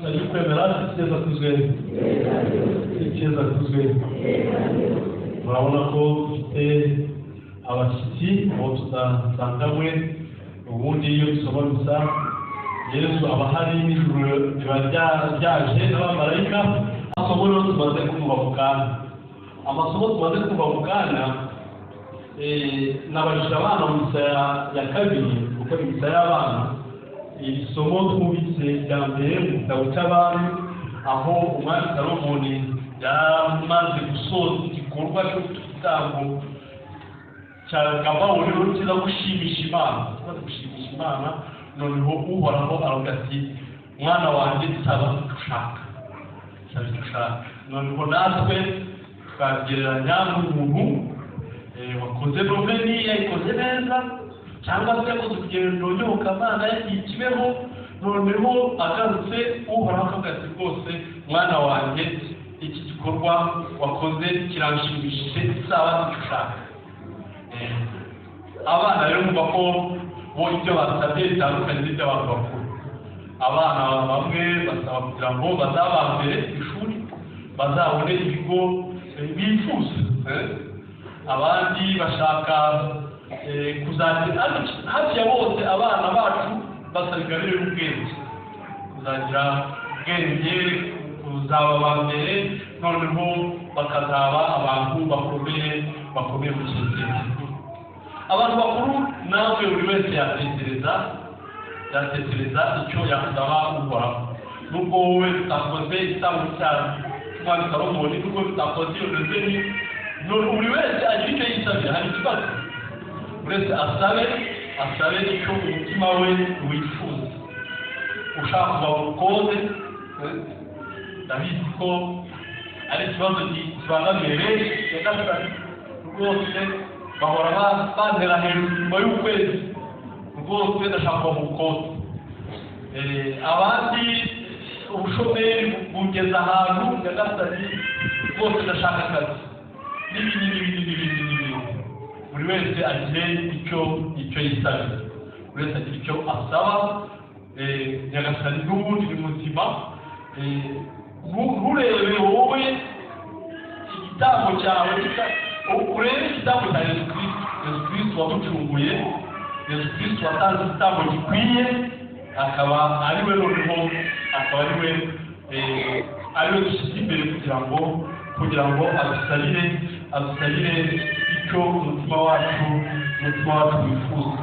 kwemera kigeza kuzwe murabona ko dufite abashyitsi aho tudasanganywe ubundi iyo dusoma gusa Yesu aba hari n'ijuru riba ryaje n'abamarayika amasomo rero tumaze kumva mu kanya nabajije abana mu misa ya kabiri kuko imisa y'abana iri somo twumvise rya mbere mu gitabo cy'abami aho umwami Salomoni yamaze gusoza igikorwa cyo igitambo cya Gabaoni rero kiza gushimisha Imana noneho uhoraho aravuga ati mwana wanjye nsaba ushaka noneho natwe twagereranya n'umuntu wakoze noveni yayikoze neza cyangwa se yakoze urugendo nyobokamana yagiye ikibeho noneho agarutse uhoraho akavuga ati rwose mwana wanjye iki gikorwa wakoze kiranshimishije isaba ushaka abana rero mvuga ko bo ibyo basabye bitandukanye n'ibyo abantu bakuru abana bamwe basaba kugira ngo bazabambere ishuri bazabone ibigo bifuza abandi bashaka kuzagira hafi ya bose abana bacu basarigarire ubwenge kuzagira ubwenge kuzaba abambere noneho bakazaba abantu bakomeye mu kintu abantu bakuru nawe buri wese yatekereza icyo yasaba uhoraho nubwo wowe utakoze igitambo cyane umwami Salomoni nubwo utakoze iyo noveni buri wese agira icyo yisabira hari ikibazo buri wese asabe icyo umutima we wifuza ushaka kuva mu bukode ndabizi ko ari ikibazo kibangamiye benshi rwose bahora bantera hejuru nyuma y'ukwezi rwose ndashaka kuva mu bukode abandi ubushomeri bugeze ahantu nyagasani rwose ndashaka akazi n'ibindi buri wese agire icyo yisabira buri wese agira icyo asaba nyagasani n'ubundi ni muzima nturebe wowe igitambo cyawe urebe igitambo cya Yesu Kristo wamucunguye Yesu Kristo watanze igitambo gikwiye akaba ari we noneho akaba ari we dushyize imbere kugira ngo adusabire icyo umutima wacu wifuza.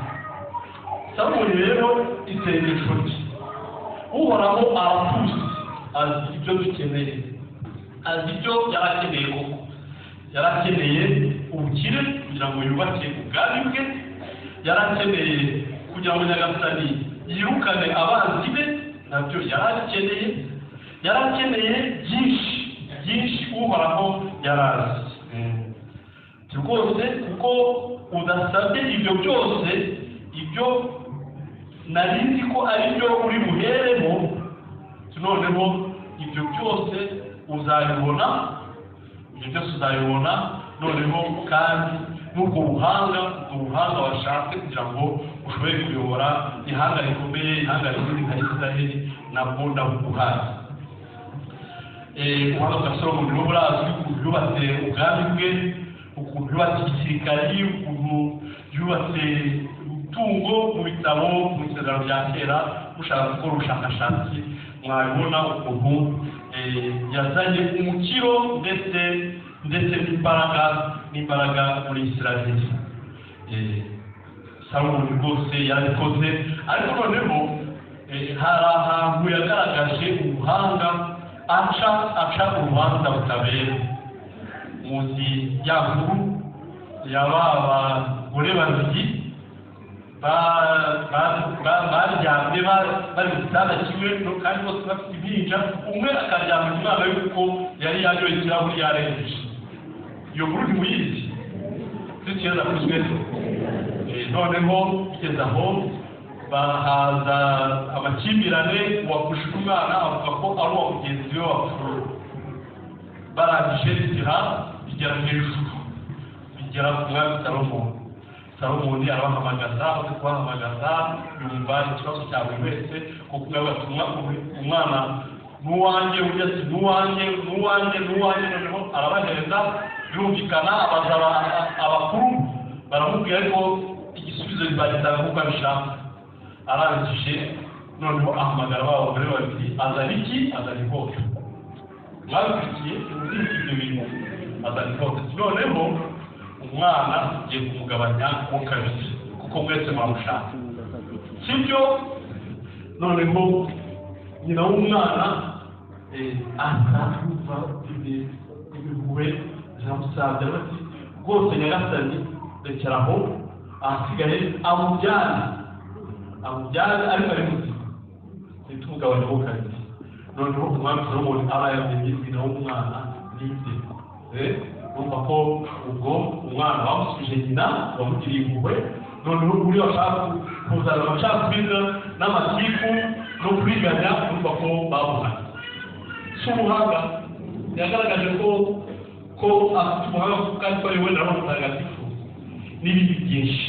Salomoni rero isengesho rye uhoraho aratuzi azi ibyo dukeneye azi ibyo yarakeneye koko yarakeneye ubukire kugira ngo yubake ubwami bwe yarakeneye kugira ngo nyagasani yirukane abanzi be nabyo yarakeneye byinshi uhoraho yarazi rwose kuko udasabye ibyo byose ibyo nari nzi ko ari byo uri buheremo noneho ibyo byose uzabibona noneho kandi n'ubwo buhanga washatse kugira ngo ushobore kuyobora ihanga rikomeye ihanga rinini nka Isiraheli nabwo ndabuguhaye ubuhanga bwa Salomoni rero burazwi ukuntu yubatse ubwami bwe ukuntu yubatse igisirikari ukuntu yubatse umutungo mu bitabo mu isezerano rya kera mushaka gukora ubushakashatsi mwabibona ukuntu yazanye umukiro ndetse n'imbaraga muri Isiraheli Salomoni rwose yarabikoze ariko noneho hari ahantu yagaragaje ubuhanga aca urubanza butabera muzi ya nkuru yaba abagore babiri baryamye bari mu gitanda kimwe kandi bose bafite impinja umwe akaryamana umwana yuko yari yanyoye ikirahuri yarengeje iyo nkuru ntimuyizi dukeza kuri twese noneho kugeza aho bahaza amakimbirane uwakushije umwana avuga ko ari uwa mugenzi we wapfuye barangije bigera hejuru bigera ku mwami Salomoni arabahamagaza amaze kubahamagaza yumva ikibazo cya buri wese kuko umwana n'uwanjye undi ati n'uwanjye noneho arabahereza birumvikana abaza abakuru baramubwira ariko igisubizo bizagitanga nk'uko abishaka arangije noneho ahamagara ba bagore babiri azana ikoti mwabikurikiye ibyo bintu azana ikoti noneho umwana ugiye kumugabanya mo kabiri kuko mwese mwamushaka sibyo noneho nyina w'umwana akavuga ibihuwe biramusabye bati rwose nyagasani rekeraho ahasigaye amujyane ariko ari muzima ntitumugabanyeho kabiri noneho umwami Solomoni aba yamenye nyina w'umwana n'ibye urumva ko ubwo umwana bamusubije nyina bamugiriye impuhwe noneho uri bashaka kuzana amacakubiri n'amatiku no kwiganya urumva ko bamuhanye si umuhanga yagaragaje ko afite umuhanga kandi ko ari we na roho mutagatifu n'ibindi byinshi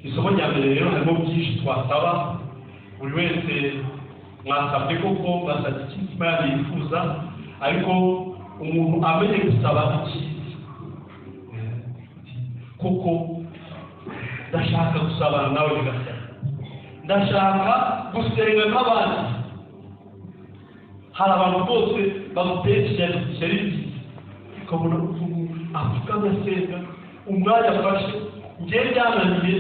isomo rya mbere rero harimo byinshi twasaba buri wese mwasabye koko mwasabye icyo imitima yanyu yifuza ariko umuntu amenye gusaba icyiza kuko ndashaka gusabana nawe nyagasani ndashaka gusenga nk'abandi hari abantu bose baguteye ishyari ukabona umuntu apfukamye asenga umwanya afashe njyewe byananiye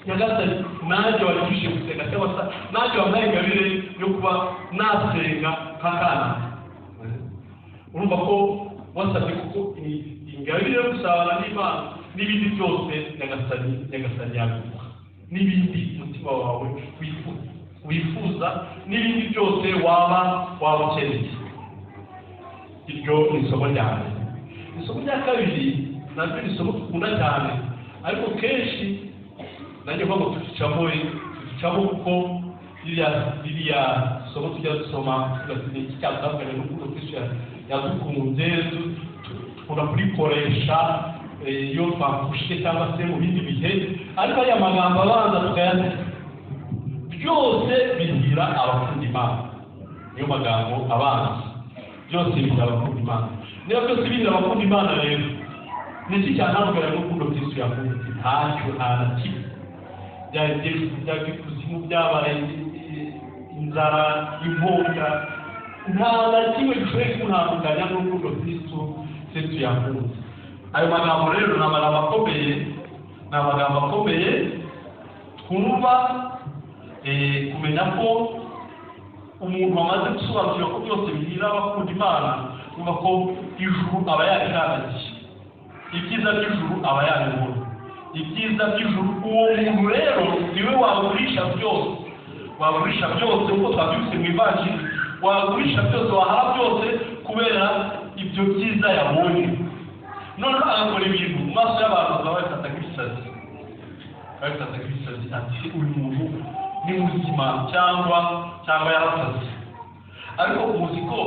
nyagasani nanjye warifishe gusenga cyangwa se nanjye wampaye ingabire yo kuba nasenga nk'akana urumva ko wasabye kuko ingabire yo gusabana n'Imana n'ibindi byose nyagasani yaguha n'ibindi umutima wawe wifuza n'ibindi byose waba ukeneye iryo ni isomo rya mbere isomo rya kabiri naryo ni isomo dukunda cyane ariko kenshi nanjye mvuga ngo tucamo kuko ririya somo tujya dusoma tugasenya iki cyatandukanye n'urukundo Kristo yadukunze tukunda kurikoresha iyo twapfushije cyangwa se mu bindi bihe ariko ariya magambo abanza tukayateka byose bigira abakunda Imana niyo magambo abanza byose bigira abakunda Imana niyo byose bigira abakunda Imana rero ni iki cyatandukanye n'urukundo Kristo yakunze ntacyo nta na kimwe byaba ikuzimu byabaye inzara impunga nta na kimwe gishoboye kuntandukanya n'urukundo Kristo yakunze ayo magambo rero ni amagambo akomeye twumva kumenya ko umuntu wamaze gusobanukira ko byose bigira abakunda Imana kumva ko ijuru aba yarikandagiye ibyiza by'ijuru aba yabibona ibyiza by'ijuru uwo muntu rero niwe wagurisha byose kuko twabyutse mu ivanjiri wagurisha byose wahaha byose kubera ibyo byiza yabonye noneho agakora ibintu mu maso y'abantu bakabifata nk'ibisazi ati uyu muntu ni muzima cyangwa yarasaze ariko muzi ko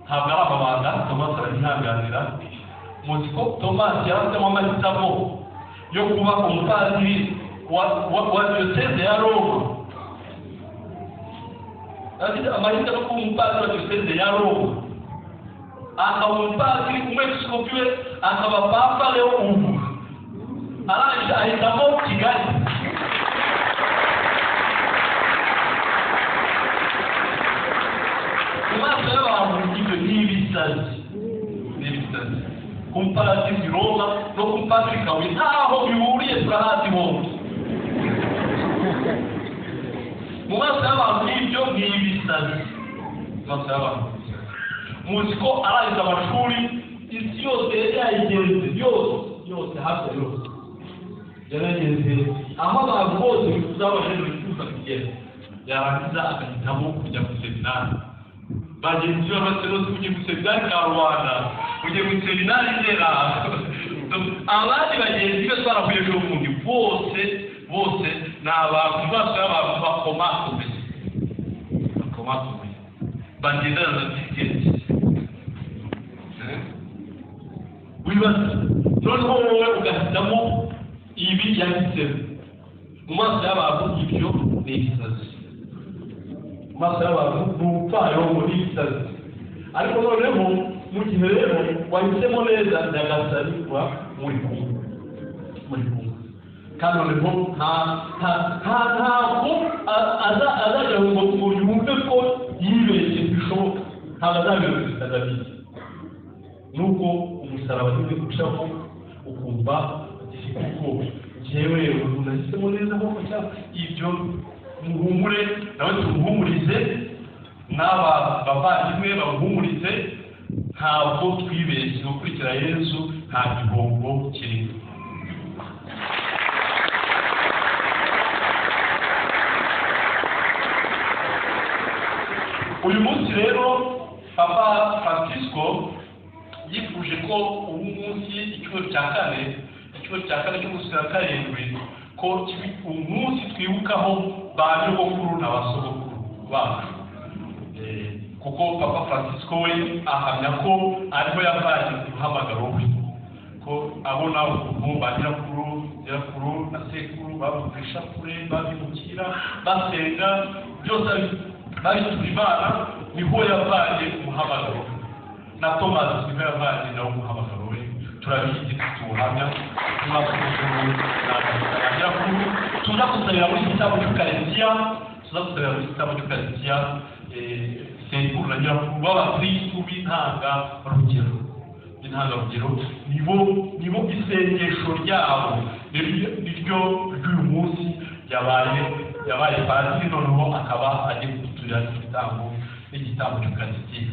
ntabwo ari amabanga Tomasi arabihanganira muzi ko Tomasi yarafitemo amahitamo yo kuba umupadiri wa diyoseze ya Roma amahitamo yo kuba umupadiri wa diyoseze ya Roma akaba umupadiri umwepiskopi we akaba papa Leo ubu arangije ahitamo Kigali mu maso y'abantu ibyo n'ibisazi umupadiri Roma no kumupadiri Kabuye ntaho bihuriye turahazi bombi mu maso y'abantu n'ibyo n'ibisazi mu maso y'abantu muzi ko arangiza amashuri isi yose yayigenze yose hafi yose yarageze aho abantu bose bifuza bifuza kugera yarangiza agahitamo kujya ku seminari bagenzi be bose kujya ku seminari Karubanda kujya ku seminari Ndera abandi bagenzi be twarahuye n'ubundi bose ni abantu mu maso y'abantu bakomakomeye bagendana na disitenti wibaza noneho wowe ugahitamo ibi yanditsemo mu maso y'abantu ibyo ni ibisazi mu maso y'abantu n'upfayo muri isazi ariko noneho mu gihe rero wahisemo neza Nyagasani kuba muri kumwe kandi noneho ntabwo azajya ngo yumve ko yibeshye bishoboka ntabwo azabibeshya Dawidi nuko umusaraba nyine ucaho ukumva kuko jewe unahisemo neza nk'uko cyangwa ibyo muhumure nawe tumuhumurize n'aba bavandimwe bamuhumurize ntabwo twibeshye gukurikira Yesu nta gihombo kirimo. Uyu munsi rero Papa Francisco yifuje ko ubu munsi icyumweru cya kane cy'umunsi wa karindwi ko umunsi twibukaho ba nyogokuru na ba sogokuru bacu kuko Papa Francisco we ahamya ko ariho yavanye umuhamagaro we ko abona ukuntu ba nyirakuru na sekuru bamukoresha kure babimukira basenga byose bayitura Imana niho yavanye umuhamagaro na Thomas niho yavanye nawe umuhamagaro we turabizi tuwuhamya tuza gusabira muri igitabo cy'Ukaristiya sekuru na nyirakuru b'abakristu b'intangarugero nibo isengesho ryabo niryo ry'uyu munsi yabaye padiri noneho akaba agiye kuduturira igitambo cy'Ukaristiya.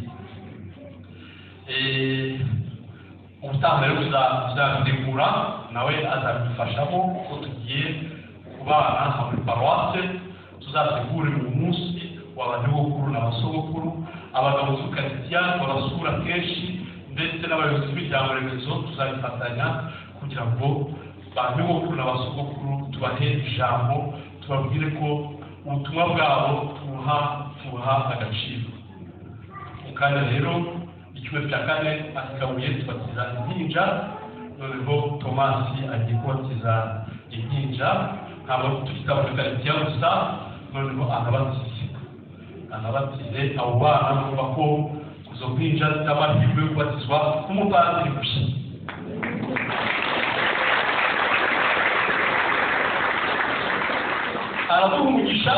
Ubutaha rero tuzabitegura nawe azabifashamo ko tugiye kubana muri paruwase tuzategure uyu munsi w'abanyogokuru n'abasogokuru abagabo b'Ukaristiya barasura kenshi ndetse n'abayobozi b'imiryango remezo tuzabifatanya kugira ngo ba nyogokuru n'abasogokuru tubahe ijambo tubabwire ko ubutumwa bwabo tubuha agaciro. Kandi rero icyumweru cya kane asikabuye tubatiza impinja noneho Tomasi agiye kubatiza impinja ntabwo tukitabo Ukaristiya gusa noneho anabatize abo bana numva ko izo mpinja z'amahirwe yo kubatizwa nk'umupadiri gusa. Aravuga umugisha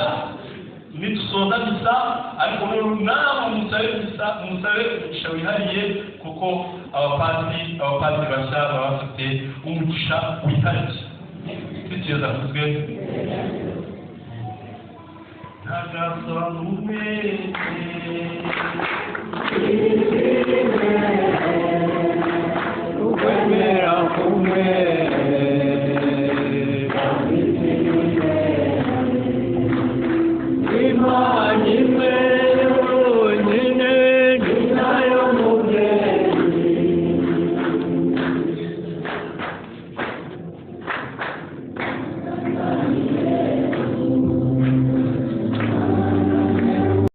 nitusoza misa ariko nawe umusabe umugisha wihariye kuko abapadiri bashya baba bafite umugisha wihariye. Tekereza kuzwe Nagasobanuye